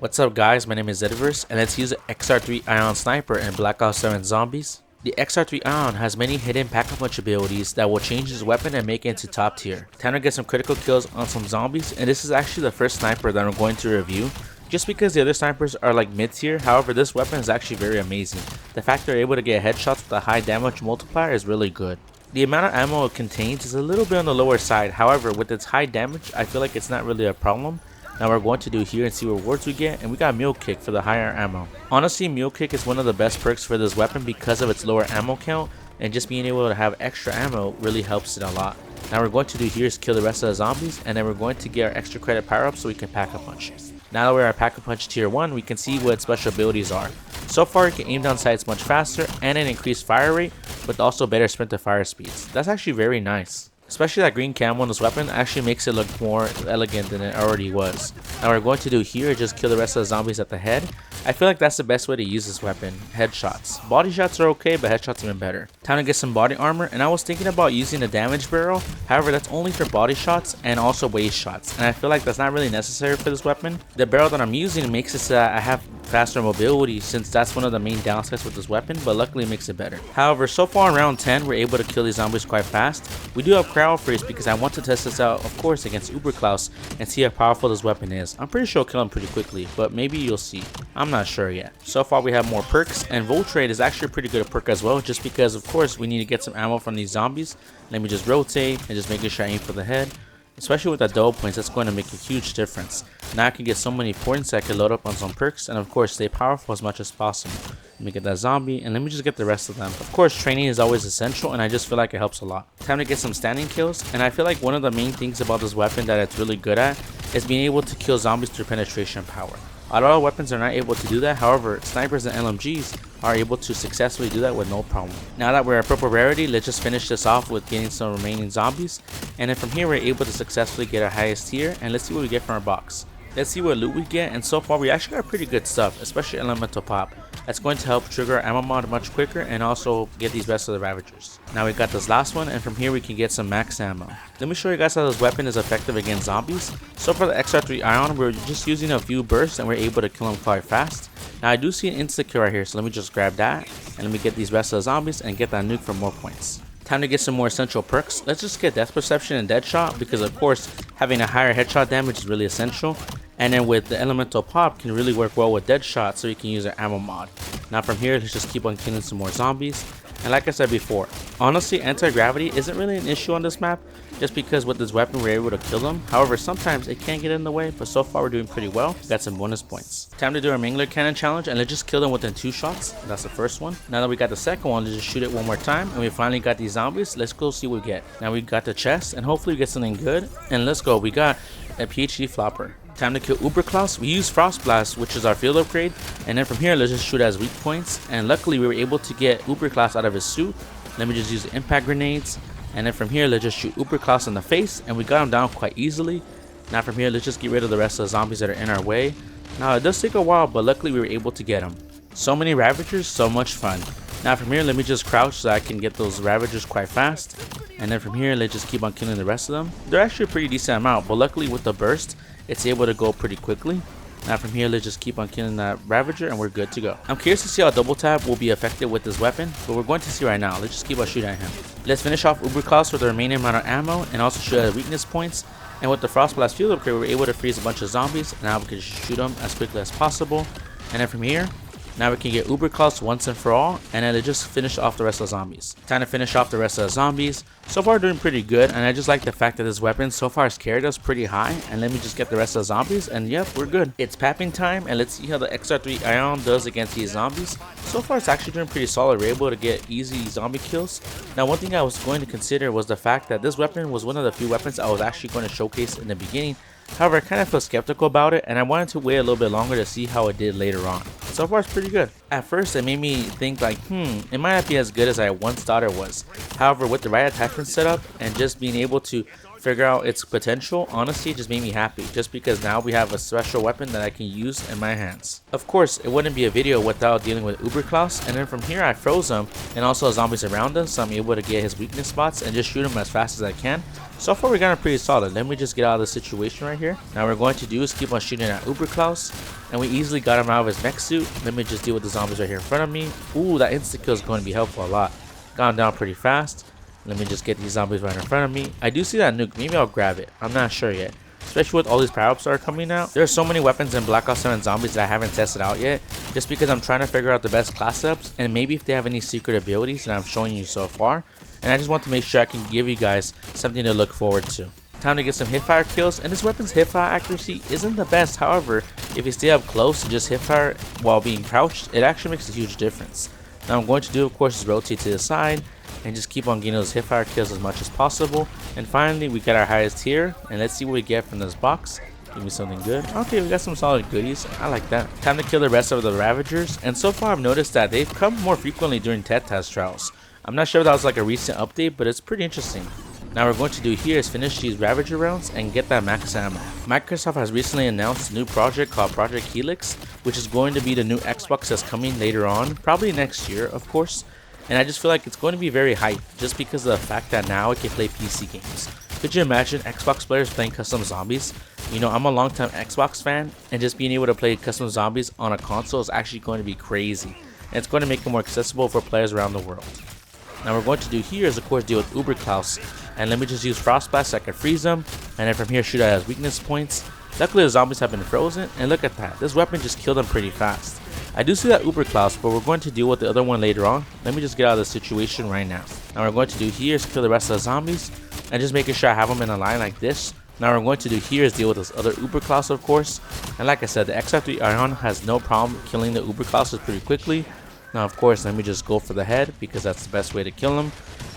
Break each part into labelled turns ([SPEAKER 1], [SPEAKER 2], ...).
[SPEAKER 1] What's up guys, my name is DeadVerse and let's use the XR-3 ION Sniper in BO7 Zombies. The XR-3 ION has many hidden pack-a-punch abilities that will change his weapon and make it into top tier. Time to get some critical kills on some zombies, and this is actually the first sniper that I'm going to review. Just because the other snipers are like mid tier, however this weapon is actually very amazing. The fact they're able to get headshots with a high damage multiplier is really good. The amount of ammo it contains is a little bit on the lower side, however with its high damage I feel like it's not really a problem. Now we're going to do here and see what rewards we get, and we got Mule Kick for the higher ammo. Honestly, Mule Kick is one of the best perks for this weapon because of its lower ammo count, and just being able to have extra ammo really helps it a lot. Now we're going to do here is kill the rest of the zombies, and then we're going to get our extra credit power up so we can pack-a-punch. Now that we're at pack-a-punch tier 1, we can see what its special abilities are. So far you can aim down sights much faster and an increased fire rate, with also better sprint to fire speeds. That's actually very nice. Especially that green camo on this weapon actually makes it look more elegant than it already was. Now we're going to do here is just kill the rest of the zombies at the head. I feel like that's the best way to use this weapon, headshots. Body shots are okay, but headshots even better. Time to get some body armor, and I was thinking about using a damage barrel, however that's only for body shots and also waist shots, and I feel like that's not really necessary for this weapon. The barrel that I'm using makes it so that I have faster mobility, since that's one of the main downsides with this weapon, but luckily it makes it better. However, so far in round 10 we're able to kill these zombies quite fast. We do have crowd freeze because I want to test this out, of course, against Uberklaus and see how powerful this weapon is. I'm pretty sure I'll kill him pretty quickly, but maybe you'll see. I'm not sure yet. So far we have more perks, and Voltrade is actually a pretty good perk as well, just because of course we need to get some ammo from these zombies. Let me just rotate and just making sure I aim for the head. Especially with that double points, that's going to make a huge difference. Now I can get so many points that I can load up on some perks and of course stay powerful as much as possible. Let me get that zombie and let me just get the rest of them. Of course training is always essential, and I just feel like it helps a lot. Time to get some standing kills, and I feel like one of the main things about this weapon that it's really good at is being able to kill zombies through penetration power. A lot of weapons are not able to do that, however snipers and LMGs are able to successfully do that with no problem. Now that we're at purple rarity, let's just finish this off with getting some remaining zombies, and then from here we're able to successfully get our highest tier, and let's see what we get from our box. Let's see what loot we get, and so far we actually got pretty good stuff, especially elemental pop. That's going to help trigger our ammo mod much quicker and also get these rest of the Ravagers. Now we got this last one, and from here we can get some max ammo. Let me show you guys how this weapon is effective against zombies. So for the XR-3 ION, we're just using a few bursts and we're able to kill them quite fast. Now I do see an insta-kill right here, so let me just grab that and let me get these rest of the zombies and get that nuke for more points. Time to get some more essential perks. Let's just get Death Perception and Deadshot, because of course having a higher headshot damage is really essential. And then with the elemental pop can really work well with Deadshot, so you can use our ammo mod. Now from here let's just keep on killing some more zombies. And like I said before, honestly anti-gravity isn't really an issue on this map, just because with this weapon we're able to kill them. However sometimes it can get in the way, but so far we're doing pretty well. Got some bonus points. Time to do our Mangler Cannon challenge, and let's just kill them within 2 shots. That's the first one. Now that we got the second one, let's just shoot it one more time, and we finally got these zombies. Let's go see what we get. Now we got the chest, and hopefully we get something good, and let's go. We got a PhD flopper. Time to kill Uberklaus. We use Frost Blast, which is our field upgrade, and then from here let's just shoot as weak points, and luckily we were able to get Uberklaus out of his suit. Let me just use the impact grenades, and then from here let's just shoot Uberklaus in the face, and we got him down quite easily. Now from here let's just get rid of the rest of the zombies that are in our way. Now it does take a while, but luckily we were able to get them. So many Ravagers, so much fun. Now from here let me just crouch so I can get those Ravagers quite fast, and then from here let's just keep on killing the rest of them. They're actually a pretty decent amount, but luckily with the burst it's able to go pretty quickly. Now from here let's just keep on killing that Ravager and we're good to go. I'm curious to see how double tap will be effective with this weapon, but we're going to see right now. Let's just keep on shooting at him. Let's finish off Uberklaus with the remaining amount of ammo and also shoot at weakness points. And with the Frost Blast field upgrade we were able to freeze a bunch of zombies, and now we can just shoot them as quickly as possible. And then from here now we can get Uberklaus once and for all, and then let's just finish off the rest of the zombies. Time to finish off the rest of the zombies. So far doing pretty good, and I just like the fact that this weapon so far has carried us pretty high. And let me just get the rest of the zombies, and yep, we're good. It's papping time, and let's see how the XR-3 ION does against these zombies. So far it's actually doing pretty solid. We're able to get easy zombie kills. Now one thing I was going to consider was the fact that this weapon was one of the few weapons I was actually going to showcase in the beginning. However, I kind of feel skeptical about it, and I wanted to wait a little bit longer to see how it did later on. So far it's pretty good. At first it made me think like, it might not be as good as I once thought it was. However, with the right attachment setup and just being able to figure out its potential, honestly it just made me happy, just because now we have a special weapon that I can use in my hands. Of course, it wouldn't be a video without dealing with Uberklaus, and then from here I froze him and also zombies around him, so I'm able to get his weakness spots and just shoot him as fast as I can. So far we got him pretty solid. Let me just get out of the situation right here. Now what we're going to do is keep on shooting at Uberklaus, and we easily got him out of his mech suit. Let me just deal with the zombies right here in front of me. Ooh, that insta kill is going to be helpful a lot. Got him down pretty fast. Let me just get these zombies right in front of me. I do see that nuke. Maybe I'll grab it. I'm not sure yet. Especially with all these power-ups that are coming out. There are so many weapons in Black Ops 7 Zombies that I haven't tested out yet. Just because I'm trying to figure out the best class setups. And maybe if they have any secret abilities that I'm showing you so far. And I just want to make sure I can give you guys something to look forward to. Time to get some hipfire kills. And this weapon's hipfire accuracy isn't the best. However, if you stay up close and just hipfire while being crouched, it actually makes a huge difference. Now I'm going to do, of course, is rotate to the side and just keep on getting those hipfire kills as much as possible. And finally we got our highest tier, and let's see what we get from this box. Give me something good. Okay, we got some solid goodies. I like that. Time to kill the rest of the Ravagers, and so far I've noticed that they've come more frequently during test trials. I'm not sure if that was like a recent update, but it's pretty interesting. Now what we're going to do here is finish these Ravager rounds and get that max ammo. Microsoft has recently announced a new project called Project Helix, which is going to be the new Xbox that's coming later on, probably next year of course. And I just feel like it's going to be very hype just because of the fact that now it can play PC games. Could you imagine Xbox players playing custom zombies? You know, I'm a long-time Xbox fan, and just being able to play custom zombies on a console is actually going to be crazy. And it's going to make it more accessible for players around the world. Now what we're going to do here is of course deal with Uberklaus, and let me just use Frost Blast so I can freeze them, and then from here shoot at his weakness points. Luckily the zombies have been frozen, and look at that, this weapon just killed them pretty fast. I do see that Uberklaus, but we're going to deal with the other one later on. Let me just get out of the situation right now. Now what we're going to do here is kill the rest of the zombies, and just making sure I have them in a line like this. Now what we're going to do here is deal with this other Uberklaus of course, and like I said, the XR-3 ION has no problem killing the Uberklauses pretty quickly. Now of course let me just go for the head because that's the best way to kill them.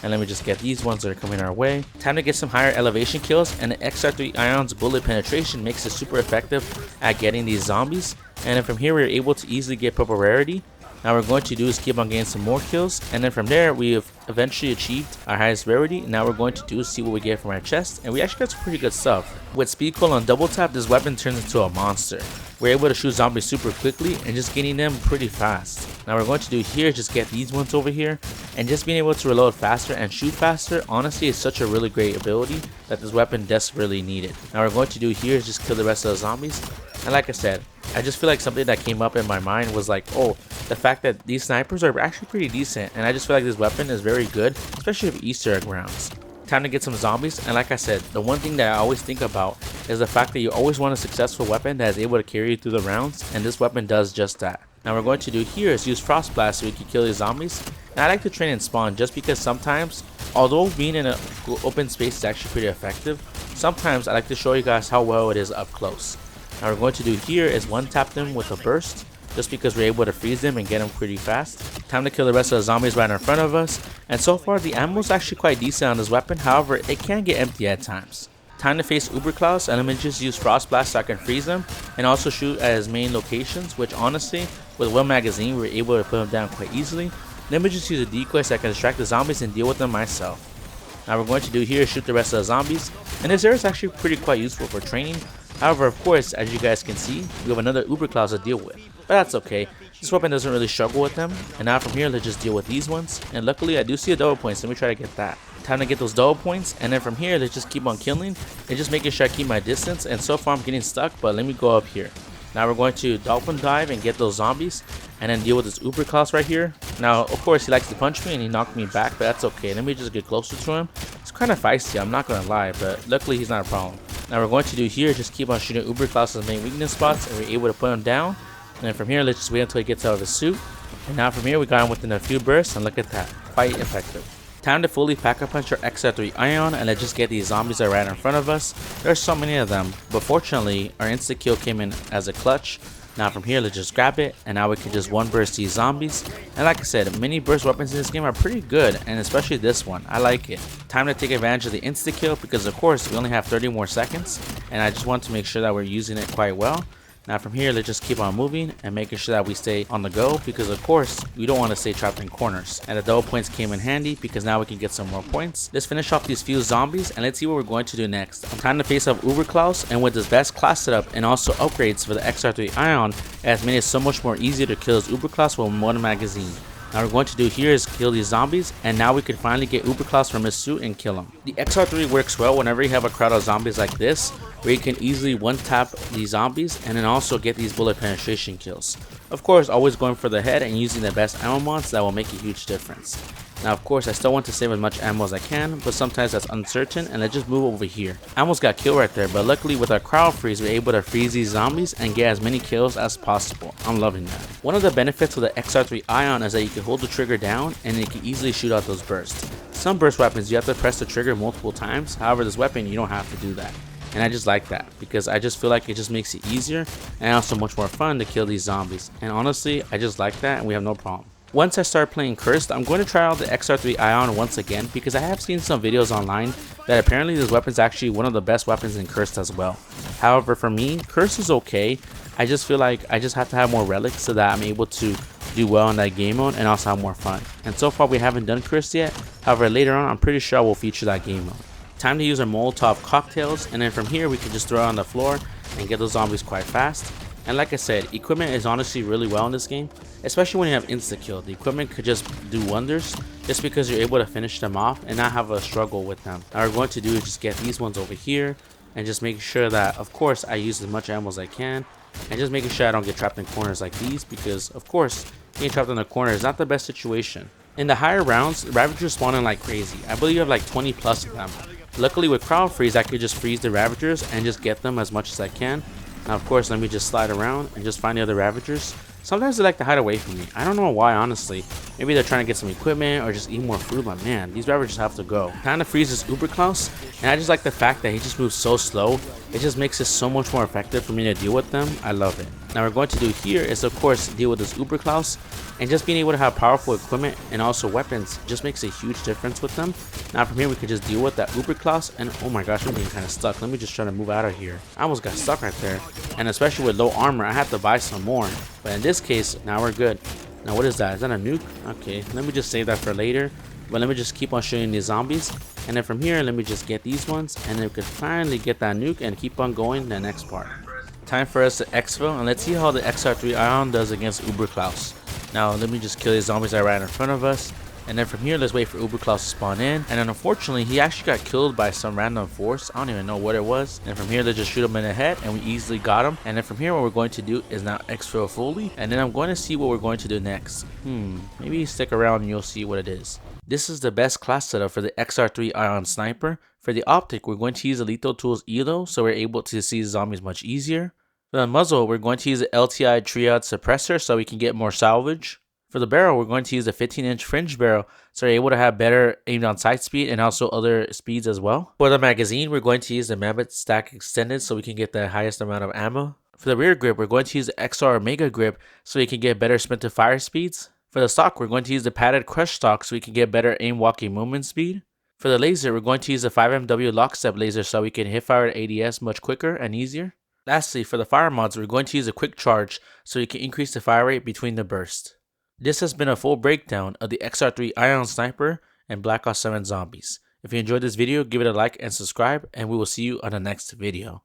[SPEAKER 1] And let me just get these ones that are coming our way. Time to get some higher elevation kills, and the XR-3 ION's bullet penetration makes it super effective at getting these zombies. And then from here we're able to easily get purple rarity. Now what we're going to do is keep on getting some more kills, and then from there we have eventually achieved our highest rarity. Now we're going to do is see what we get from our chest, and we actually got some pretty good stuff. With speed coil on double tap, this weapon turns into a monster. We're able to shoot zombies super quickly and just getting them pretty fast. Now what we're going to do here is just get these ones over here, and just being able to reload faster and shoot faster honestly is such a really great ability that this weapon desperately needed. Now what we're going to do here is just kill the rest of the zombies. And like I said, I just feel like something that came up in my mind was like, oh, the fact that these snipers are actually pretty decent, and I just feel like this weapon is very good, especially with Easter egg rounds. Time to get some zombies, and like I said, the one thing that I always think about is the fact that you always want a successful weapon that is able to carry you through the rounds, and this weapon does just that. Now what we're going to do here is use Frost Blast so we can kill these zombies, and I like to train in spawn just because sometimes, although being in an open space is actually pretty effective, sometimes I like to show you guys how well it is up close. Now what we're going to do here is one tap them with a burst, just because we're able to freeze them and get them pretty fast. Time to kill the rest of the zombies right in front of us, and so far the ammo is actually quite decent on this weapon, however it can get empty at times. Time to face Uberklaus, and let me just use Frost Blast so I can freeze him and also shoot at his main locations, which honestly with one magazine we were able to put him down quite easily. Let me just use a decoy so I can distract the zombies and deal with them myself. Now what we're going to do here is shoot the rest of the zombies, and this area is actually quite useful for training. However, of course, as you guys can see, we have another Uberklaus to deal with, but that's okay. This weapon doesn't really struggle with them, and now from here let's just deal with these ones, and luckily I do see a double point, so let me try to get that. Time to get those double points, and then from here let's just keep on killing and just making sure I keep my distance, and so far I'm getting stuck, but let me go up here. Now we're going to dolphin dive and get those zombies, and then deal with this Uberklaus right here. Now of course he likes to punch me and he knocked me back, but that's okay. Let me just get closer to him. It's kind of feisty, I'm not gonna lie, but luckily he's not a problem. Now we're going to do here is just keep on shooting Uberklaus' main weakness spots, and we're able to put him down. And then from here let's just wait until he gets out of his suit, and now from here we got him within a few bursts, and look at that, quite effective. Time to fully pack a punch our XR-3 ION, and let's just get these zombies that are right in front of us. There's so many of them, but fortunately our insta kill came in as a clutch. Now from here let's just grab it, and now we can just one burst these zombies. And like I said, many burst weapons in this game are pretty good, and especially this one, I like it. Time to take advantage of the insta kill because of course we only have 30 more seconds, and I just want to make sure that we're using it quite well. Now from here, let's just keep on moving and making sure that we stay on the go, because of course we don't want to stay trapped in corners. And the double points came in handy because now we can get some more points. Let's finish off these few zombies and let's see what we're going to do next. I'm trying to face up Uberklaus, and with this best class setup and also upgrades for the XR-3 ION, it has made it so much more easier to kill this Uberklaus with one magazine. Now what we're going to do here is kill these zombies, and now we can finally get Uberklaus from his suit and kill him. The XR3 works well whenever you have a crowd of zombies like this, where you can easily one-tap these zombies and then also get these bullet penetration kills. Of course, always going for the head and using the best ammo mods that will make a huge difference. Now of course, I still want to save as much ammo as I can, but sometimes that's uncertain, and let's just move over here. I almost got killed right there, but luckily with our crowd freeze, we're able to freeze these zombies and get as many kills as possible. I'm loving that. One of the benefits of the XR3 ION is that you can hold the trigger down and you can easily shoot out those bursts. Some burst weapons you have to press the trigger multiple times, however this weapon you don't have to do that. And I just like that because I just feel like it just makes it easier and also much more fun to kill these zombies. And honestly, I just like that and we have no problem. Once I start playing Cursed, I'm going to try out the XR3 ION once again because I have seen some videos online that apparently this weapon is actually one of the best weapons in Cursed as well. However, for me, Cursed is okay. I just feel like I just have to have more relics so that I'm able to do well in that game mode and also have more fun. And so far we haven't done Cursed yet. However, later on I'm pretty sure I will feature that game mode. Time to use our Molotov cocktails, and then from here we can just throw it on the floor and get those zombies quite fast. And like I said, equipment is honestly really well in this game, especially when you have insta-kill. The equipment could just do wonders just because you're able to finish them off and not have a struggle with them. Now what we're going to do is just get these ones over here and just making sure that, of course, I use as much ammo as I can, and just making sure I don't get trapped in corners like these because, of course, getting trapped in a corner is not the best situation. In the higher rounds, Ravagers spawn in like crazy. I believe you have like 20 plus of them. Luckily with crowd freeze, I could just freeze the Ravagers and just get them as much as I can. Now of course, let me just slide around and just find the other Ravagers. Sometimes they like to hide away from me. I don't know why, honestly. Maybe they're trying to get some equipment or just eat more food, but man, these Ravagers have to go. Kind of freezes Uberklaus, and I just like the fact that he just moves so slow. It just makes it so much more effective for me to deal with them. I love it. Now what we're going to do here is of course deal with this Uberklaus, and just being able to have powerful equipment and also weapons just makes a huge difference with them. Now from here we can just deal with that Uberklaus, and oh my gosh, I'm getting kind of stuck. Let me just try to move out of here. I almost got stuck right there, and especially with low armor I have to buy some more, but in this case now we're good. Now what is that? Is that a nuke? Okay, let me just save that for later, but let me just keep on shooting these zombies, and then from here let me just get these ones, and then we can finally get that nuke and keep on going to the next part. Time for us to exfil, and let's see how the XR3 ION does against Uberklaus. Now let me just kill these zombies that are right in front of us, and then from here let's wait for Uberklaus to spawn in. And then unfortunately he actually got killed by some random force. I don't even know what it was. And from here let's just shoot him in the head, and we easily got him. And then from here what we're going to do is now exfil fully, and then I'm going to see what we're going to do next. Maybe stick around and you'll see what it is. This is the best class setup for the XR3 ION sniper. For the Optic, we're going to use the Lethal Tools ELO, so we're able to see zombies much easier. For the Muzzle, we're going to use the LTI Triad Suppressor so we can get more salvage. For the barrel, we're going to use the 15-inch Fringe barrel so we're able to have better aim down sight speed and also other speeds as well. For the magazine, we're going to use the Mammoth Stack Extended so we can get the highest amount of ammo. For the rear grip, we're going to use the XR Mega Grip so we can get better sprint to fire speeds. For the stock, we're going to use the padded Crush stock so we can get better aim walking movement speed. For the laser, we're going to use the 5MW Lockstep laser so we can hit fire at ADS much quicker and easier. Lastly, for the fire mods, we're going to use a quick charge so you can increase the fire rate between the bursts. This has been a full breakdown of the XR-3 ION Sniper and BO7 Zombies. If you enjoyed this video, give it a like and subscribe, and we will see you on the next video.